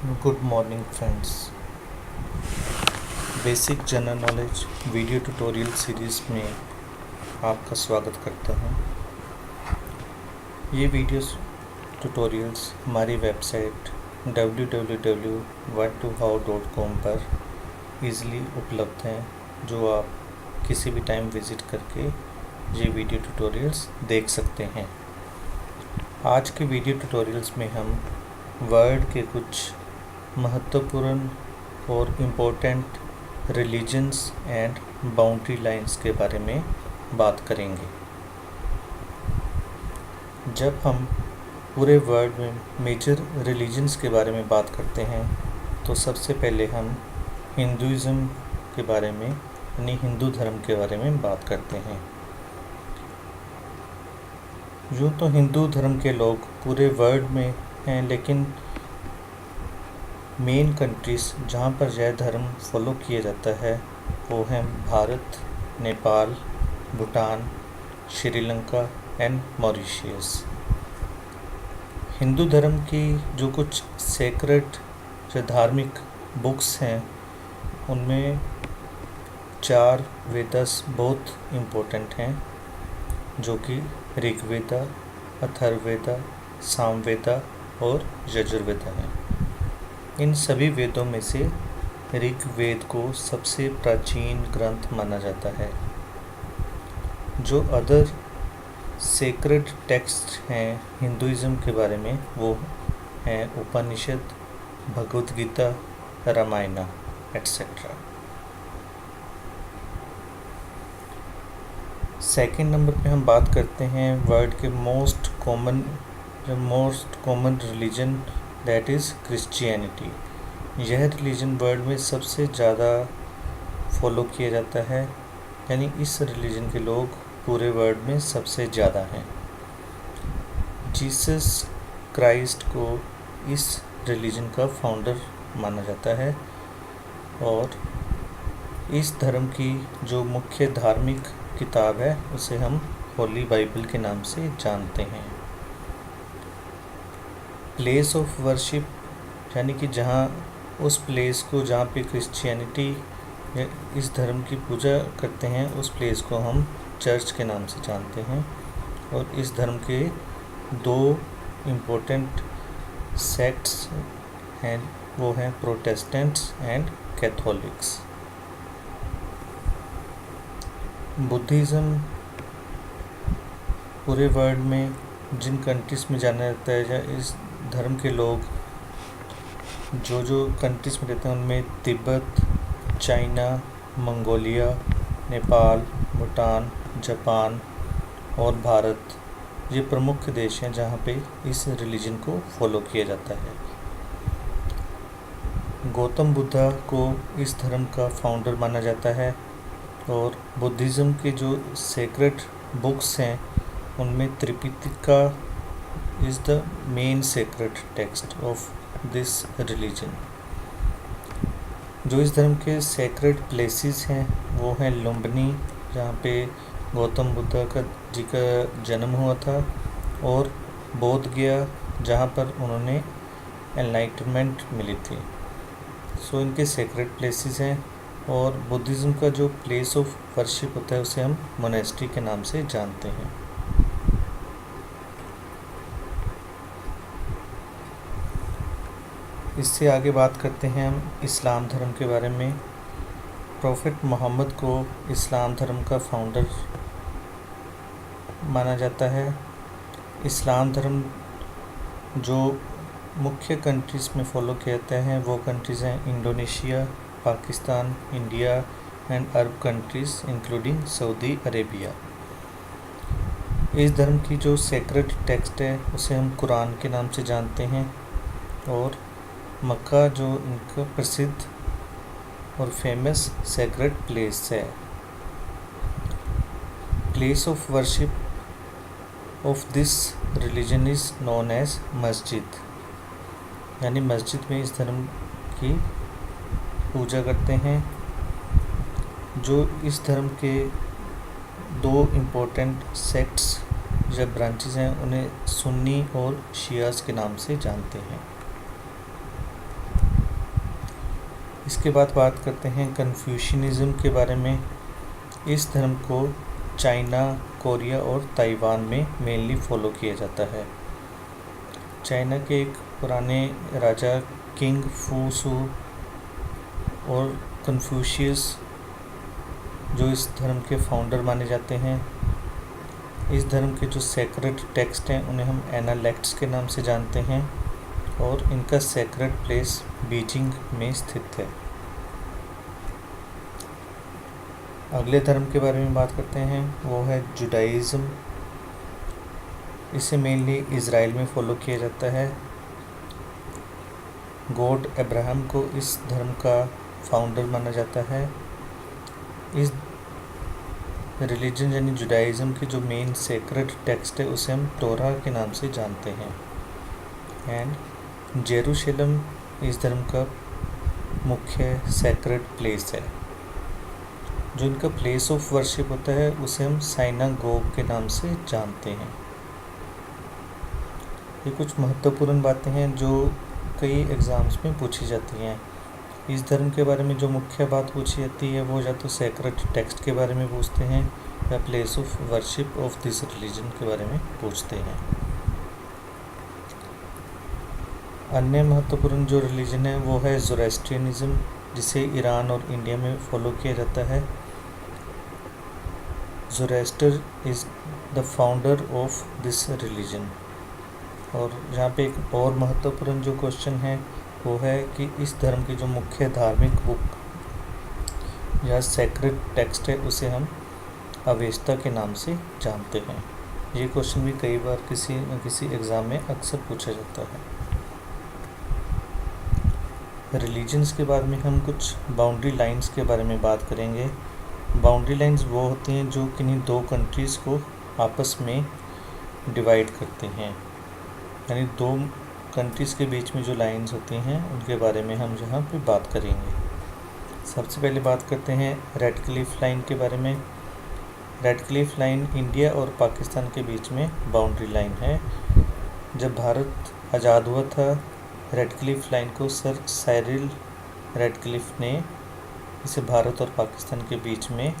Good morning friends. Basic general knowledge video tutorial series में आपका स्वागत करता हूं। ये वीडियोस ट्यूटोरियल्स हमारी वेबसाइट www.what2how.com पर ईज़िली उपलब्ध हैं, जो आप किसी भी टाइम विज़िट करके ये वीडियो ट्यूटोरियल्स देख सकते हैं। आज के वीडियो ट्यूटोरियल्स में हम वर्ड के कुछ महत्वपूर्ण और important religions and boundary lines के बारे में बात करेंगे। जब हम पूरे वर्ल्ड में मेजर रिलीजन्स के बारे में बात करते हैं तो सबसे पहले हम हिंदुइज़्म के बारे में यानी हिंदू धर्म के बारे में बात करते हैं। यूँ तो हिंदू धर्म के लोग पूरे वर्ल्ड में हैं, लेकिन मेन कंट्रीज़ जहाँ पर यह धर्म फॉलो किया जाता है वो हैं भारत, नेपाल, भूटान, श्रीलंका एंड मॉरिशस। हिंदू धर्म की जो कुछ सेक्रेड जो धार्मिक बुक्स हैं उनमें 4 वेदास बहुत इम्पोर्टेंट हैं, जो कि ऋग्वेदा, अथर्ववेदा, सामवेदा और यजुर्वेदा हैं। इन सभी वेदों में से ऋग्वेद को सबसे प्राचीन ग्रंथ माना जाता है। जो अदर सेक्रेड टेक्स्ट हैं हिंदुइज़्म के बारे में वो हैं Upanishad, Bhagavad Gita, Ramayana etcetera. Second number पे हम बात करते हैं वर्ल्ड के most common religion, that is Christianity. यह रिलीजन वर्ल्ड में सबसे ज़्यादा फॉलो किया जाता है, यानी इस रिलीजन के लोग पूरे वर्ल्ड में सबसे ज़्यादा हैं। जीसस क्राइस्ट को इस रिलीजन का फाउंडर माना जाता है और इस धर्म की जो मुख्य धार्मिक किताब है उसे हम होली बाइबल के नाम से जानते हैं। प्लेस ऑफ वर्शिप यानी कि जहाँ उस प्लेस को जहाँ पे क्रिश्चियनिटी इस धर्म की पूजा करते हैं उस प्लेस को हम चर्च के नाम से जानते हैं। और इस धर्म के 2 इम्पोर्टेंट सेक्ट्स हैं, वो हैं प्रोटेस्टेंट्स एंड कैथोलिक्स। बुद्धिज़्म पूरे वर्ल्ड में जिन कंट्रीज़ में जाना जाता है या इस धर्म के लोग जो कंट्रीज़ में रहते हैं उनमें Tibet, China, Mongolia, Nepal, Bhutan, Japan और भारत ये प्रमुख देश हैं जहाँ पे इस रिलीजन को फॉलो किया जाता है। गौतम बुद्धा को इस धर्म का फाउंडर माना जाता है और बुद्धिज़्म के जो सेक्रेड बुक्स हैं उनमें Tripitaka is the main sacred text of this religion. जो इस धर्म के सेक्रेड प्लेसेस हैं वो हैं लुम्बिनी, जहाँ पे गौतम बुद्ध जी का जन्म हुआ था, और बोध गया जहाँ पर उन्होंने एनलाइटमेंट मिली थी। सो इनके सेक्रेड प्लेसेस हैं। और बुद्धिज़्म का जो प्लेस ऑफ वर्शिप होता है उसे हम मोनेस्ट्री के नाम से जानते हैं। इससे आगे बात करते हैं हम इस्लाम धर्म के बारे में। प्रॉफिट मोहम्मद को इस्लाम धर्म का फाउंडर माना जाता है। इस्लाम धर्म जो मुख्य कंट्रीज़ में फॉलो किया जाता है वो कंट्रीज़ हैं Indonesia, Pakistan, India and Arab countries including Saudi Arabia. इस धर्म की जो सेक्रेड टेक्स्ट है उसे हम कुरान के नाम से जानते हैं। और मक्का जो इनका प्रसिद्ध और फेमस सेक्रेड प्लेस है। Place of worship of this religion is known as masjid, यानी मस्जिद में इस धर्म की पूजा करते हैं। जो इस धर्म के 2 इम्पोर्टेंट सेक्ट्स या ब्रांचेस हैं उन्हें सुन्नी और शियास के नाम से जानते हैं। इसके बाद बात करते हैं कन्फ्यूशनिज़्म के बारे में। इस धर्म को चाइना, कोरिया और ताइवान में मेनली फॉलो किया जाता है। चाइना के एक पुराने राजा किंग फूसू और कन्फ्यूशियस जो इस धर्म के फाउंडर माने जाते हैं। इस धर्म के जो सेक्रेड टेक्स्ट हैं उन्हें हम एनालेक्ट्स के नाम से जानते हैं और इनका सेक्रेड प्लेस बीजिंग में स्थित है। अगले धर्म के बारे में बात करते हैं, वो है जुडाइज़्म। इसे मेनली इज़राइल में फॉलो किया जाता है। गॉड अब्राहम को इस धर्म का फाउंडर माना जाता है। इस रिलीजन यानी जुडाइज़्म की जो मेन सेक्रेड टेक्स्ट है उसे हम टोरा के नाम से जानते हैं। एंड जेरूशलम इस धर्म का मुख्य सेक्रेड प्लेस है। जो इनका प्लेस ऑफ वर्शिप होता है उसे हम साइनागोग के नाम से जानते हैं। ये कुछ महत्वपूर्ण बातें हैं जो कई एग्ज़ाम्स में पूछी जाती हैं। इस धर्म के बारे में जो मुख्य बात पूछी जाती है वो या तो सेक्रेड टेक्स्ट के बारे में पूछते हैं या place of worship of this religion के बारे में पूछते हैं। अन्य महत्वपूर्ण जो रिलीजन है वो है ज़ोरास्ट्रियनिज़्म, जिसे ईरान और इंडिया में फॉलो किया जाता है। Zoroaster is the founder of this religion. और यहाँ पे एक और महत्वपूर्ण जो क्वेश्चन है वो है कि इस धर्म की जो मुख्य धार्मिक बुक या सेक्रेड टेक्स्ट है उसे हम अवेस्ता के नाम से जानते हैं। ये क्वेश्चन भी कई बार किसी न किसी एग्ज़ाम में अक्सर पूछा जाता है। रिलीजन्स के बाद में हम कुछ बाउंड्री लाइंस के बारे में बात करेंगे। बाउंड्री लाइंस वो होती हैं जो किन्हीं दो कंट्रीज़ को आपस में डिवाइड करते हैं, यानी दो कंट्रीज़ के बीच में जो लाइंस होती हैं उनके बारे में हम यहाँ पे बात करेंगे। सबसे पहले बात करते हैं रेड क्लिफ लाइन के बारे में। रेड क्लिफ लाइन इंडिया और पाकिस्तान के बीच में बाउंड्री लाइन है। जब भारत आज़ाद हुआ था, रेड क्लिफ लाइन को सर साइरिल रेड क्लिफ ने इसे भारत और पाकिस्तान के बीच में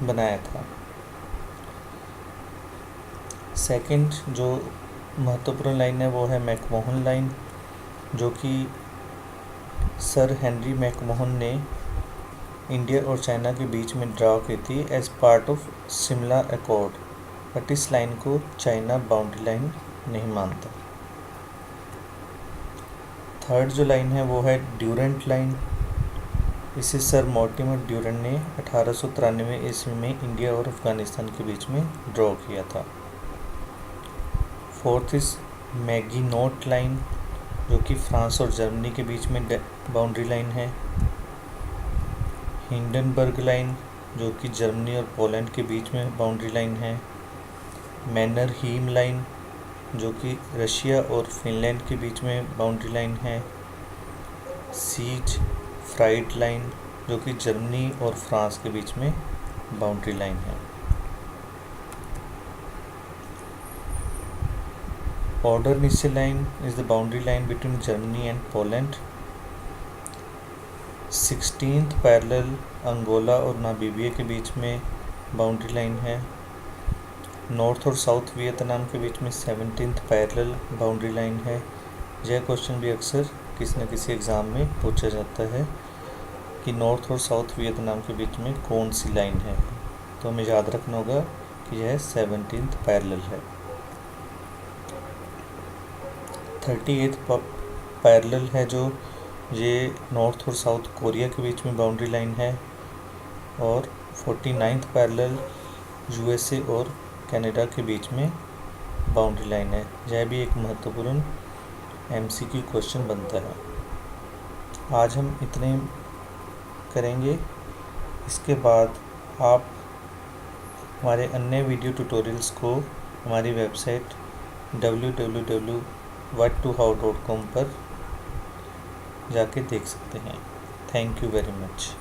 बनाया था। सेकंड जो महत्वपूर्ण लाइन है वो है मैकमोहन लाइन, जो कि सर हेनरी मैकमोहन ने इंडिया और चाइना के बीच में ड्रा की थी as part of Shimla accord, but इस लाइन को चाइना बाउंड्री लाइन नहीं मानता। थर्ड जो लाइन है वो है ड्यूरेंट लाइन। इसे सर मॉर्टिमर ड्यूरेंट ने 1893 ईस्वी में इंडिया और अफ़गानिस्तान के बीच में ड्रॉ किया था। फोर्थ इस मैगिनोट लाइन, जो कि फ्रांस और जर्मनी के बीच में बाउंड्री लाइन है। हिंडनबर्ग लाइन, जो कि जर्मनी और पोलैंड के बीच में बाउंड्री लाइन है। मैनर हीम लाइन, जो कि रशिया और फिनलैंड के बीच में बाउंड्री लाइन है। सीज फ्राइड लाइन, जो कि जर्मनी और फ्रांस के बीच में बाउंड्री लाइन है। Oder-Neisse line is the boundary line between Germany and Poland. 16th parallel Angola और नामीबिया के बीच में बाउंड्री लाइन है। नॉर्थ और साउथ वियतनाम के बीच में 17th पैरेलल बाउंड्री लाइन है। यह क्वेश्चन भी अक्सर किसी न किसी एग्ज़ाम में पूछा जाता है कि नॉर्थ और साउथ वियतनाम के बीच में कौन सी लाइन है, तो हमें याद रखना होगा कि यह 17th पैरेलल है। 38th पैरेलल है जो ये नॉर्थ और साउथ कोरिया के बीच में बाउंड्री लाइन है। और 49th पैरेलल यूएसए और कनाडा के बीच में बाउंड्री लाइन है। यह भी एक महत्वपूर्ण एमसीक्यू क्वेश्चन बनता है। आज हम इतने करेंगे। इसके बाद आप हमारे अन्य वीडियो ट्यूटोरियल्स को हमारी वेबसाइट www.what2how.com पर जाके देख सकते हैं। Thank you very much.